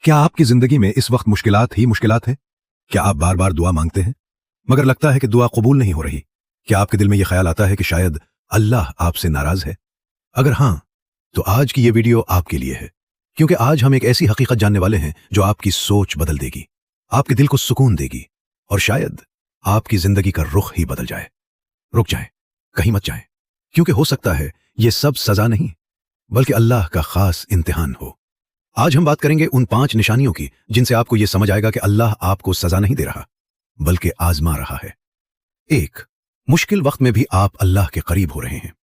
क्या आपकी जिंदगी में इस वक्त मुश्किलात ही मुश्किलात हैं? क्या आप बार बार दुआ मांगते हैं मगर लगता है कि दुआ कबूल नहीं हो रही? क्या आपके दिल में यह ख्याल आता है कि शायद अल्लाह आपसे नाराज है? अगर हां, तो आज की यह वीडियो आपके लिए है, क्योंकि आज हम एक ऐसी हकीकत जानने वाले हैं जो आपकी सोच बदल देगी, आपके दिल को सुकून देगी और शायद आपकी जिंदगी का रुख ही बदल जाए। रुक जाएं, कहीं मत जाएं, क्योंकि हो सकता है यह सब सजा नहीं बल्कि अल्लाह का खास इम्तिहान हो। आज हम बात करेंगे उन 5 निशानियों की जिनसे आपको यह समझ आएगा कि अल्लाह आपको सजा नहीं दे रहा बल्कि आजमा रहा है। 1. मुश्किल वक्त में भी आप अल्लाह के करीब हो रहे हैं।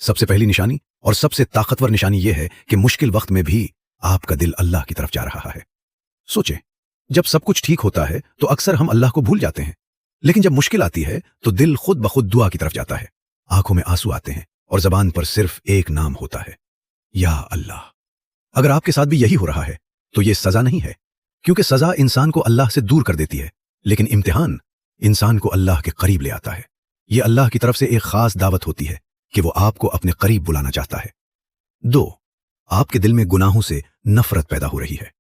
सबसे पहली निशानी और सबसे ताकतवर निशानी यह है कि मुश्किल वक्त में भी आपका दिल अल्लाह की तरफ जा रहा है। सोचें, जब सब कुछ ठीक होता है तो अक्सर हम अल्लाह को भूल जाते हैं, लेकिन जब मुश्किल आती है तो दिल खुद ब खुद दुआ की तरफ जाता है। आंखों में आंसू आते हैं और जबान पर सिर्फ एक नाम होता है, या अल्लाह। अगर आपके साथ भी यही हो रहा है तो यह सजा नहीं है, क्योंकि सजा इंसान को अल्लाह से दूर कर देती है, लेकिन इम्तिहान इंसान को अल्लाह के करीब ले आता है। यह अल्लाह की तरफ से एक खास दावत होती है कि वो आपको अपने करीब बुलाना चाहता है। 2. आपके दिल में गुनाहों से नफरत पैदा हो रही है।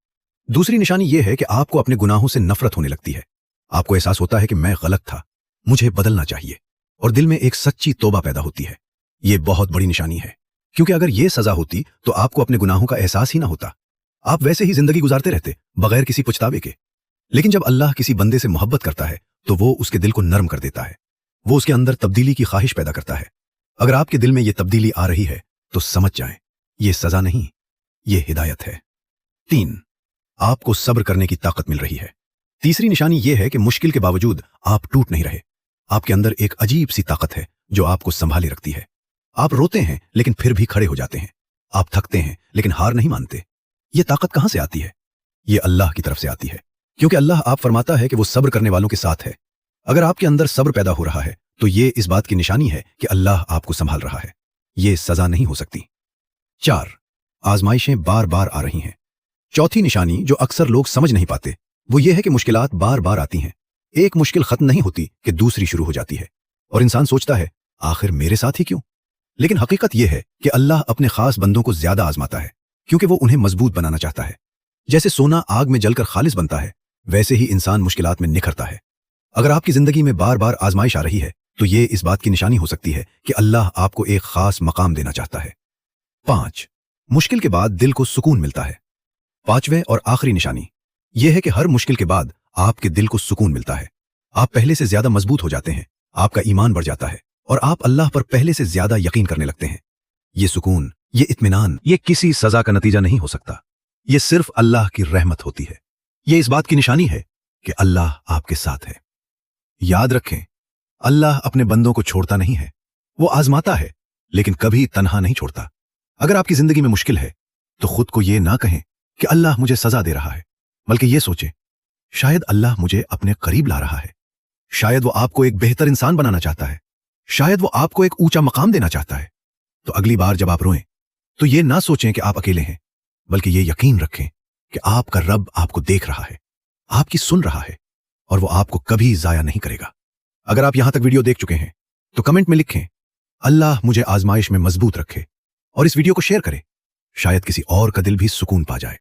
दूसरी निशानी यह है कि आपको अपने गुनाहों से नफरत होने लगती है। आपको एहसास होता है कि मैं गलत था, मुझे बदलना चाहिए, और दिल में एक सच्ची तौबा पैदा होती है। यह बहुत बड़ी निशानी है, क्योंकि अगर यह सजा होती तो आपको अपने गुनाहों का एहसास ही ना होता। आप वैसे ही जिंदगी गुजारते रहते बगैर किसी पछतावे के। लेकिन जब अल्लाह किसी बंदे से मोहब्बत करता है तो वो उसके दिल को नरम कर देता है, वो उसके अंदर तब्दीली की ख्वाहिश पैदा करता है। अगर आपके दिल में यह तब्दीली आ रही है तो समझ जाएं, यह सजा नहीं, यह हिदायत है। 3. आपको सब्र करने की ताकत मिल रही है। तीसरी निशानी यह है कि मुश्किल के बावजूद आप टूट नहीं रहे। आपके अंदर एक अजीब सी ताकत है जो आपको संभाले रखती है। आप रोते हैं लेकिन फिर भी खड़े हो जाते हैं। आप थकते हैं लेकिन हार नहीं मानते। यह ताकत कहां से आती है? यह अल्लाह की तरफ से आती है, क्योंकि अल्लाह आप फरमाता है कि वो सब्र करने वालों के साथ है। अगर आपके अंदर सब्र पैदा हो रहा है तो यह इस बात की निशानी है कि अल्लाह आपको संभाल रहा है। यह सजा नहीं हो सकती। 4. आजमाइशें बार बार आ रही हैं। चौथी निशानी जो अक्सर लोग समझ नहीं पाते वो ये है कि मुश्किलात बार बार आती हैं। एक मुश्किल खत्म नहीं होती कि दूसरी शुरू हो जाती है, और इंसान सोचता है आखिर मेरे साथ ही क्यों? लेकिन हकीकत यह है कि अल्लाह अपने खास बंदों को ज्यादा आजमाता है, क्योंकि वो उन्हें मजबूत बनाना चाहता है। जैसे सोना आग में जलकर खालिस बनता है, वैसे ही इंसान मुश्किलात में निखरता है। अगर आपकी जिंदगी में बार बार आजमाइश आ रही है तो ये इस बात की निशानी हो सकती है कि अल्लाह आपको एक खास मकाम देना चाहता है। 5. मुश्किल के बाद दिल को सुकून मिलता है। 5वें और आखिरी निशानी यह है कि हर मुश्किल के बाद आपके दिल को सुकून मिलता है। आप पहले से ज्यादा मजबूत हो जाते हैं, आपका ईमान बढ़ जाता है और आप अल्लाह पर पहले से ज्यादा यकीन करने लगते हैं। यह सुकून, यह इत्मीनान, यह किसी सजा का नतीजा नहीं हो सकता। यह सिर्फ अल्लाह की रहमत होती है। यह इस बात की निशानी है कि अल्लाह आपके साथ है। याद रखें, अल्लाह अपने बंदों को छोड़ता नहीं है। वो आजमाता है लेकिन कभी तन्हा नहीं छोड़ता। अगर आपकी जिंदगी में मुश्किल है तो खुद को यह ना कहें कि अल्लाह मुझे सजा दे रहा है, बल्कि यह सोचें शायद अल्लाह मुझे अपने करीब ला रहा है। शायद वो आपको एक बेहतर इंसान बनाना चाहता है। शायद वो आपको एक ऊंचा मकाम देना चाहता है। तो अगली बार जब आप रोएं तो यह ना सोचें कि आप अकेले हैं, बल्कि यह यकीन रखें कि आपका रब आपको देख रहा है, आपकी सुन रहा है, और वो आपको कभी जाया नहीं करेगा। अगर आप यहां तक वीडियो देख चुके हैं तो कमेंट में लिखें अल्लाह मुझे आजमाइश में मजबूत रखे, और इस वीडियो को शेयर करें। शायद किसी और का दिल भी सुकून पा जाए।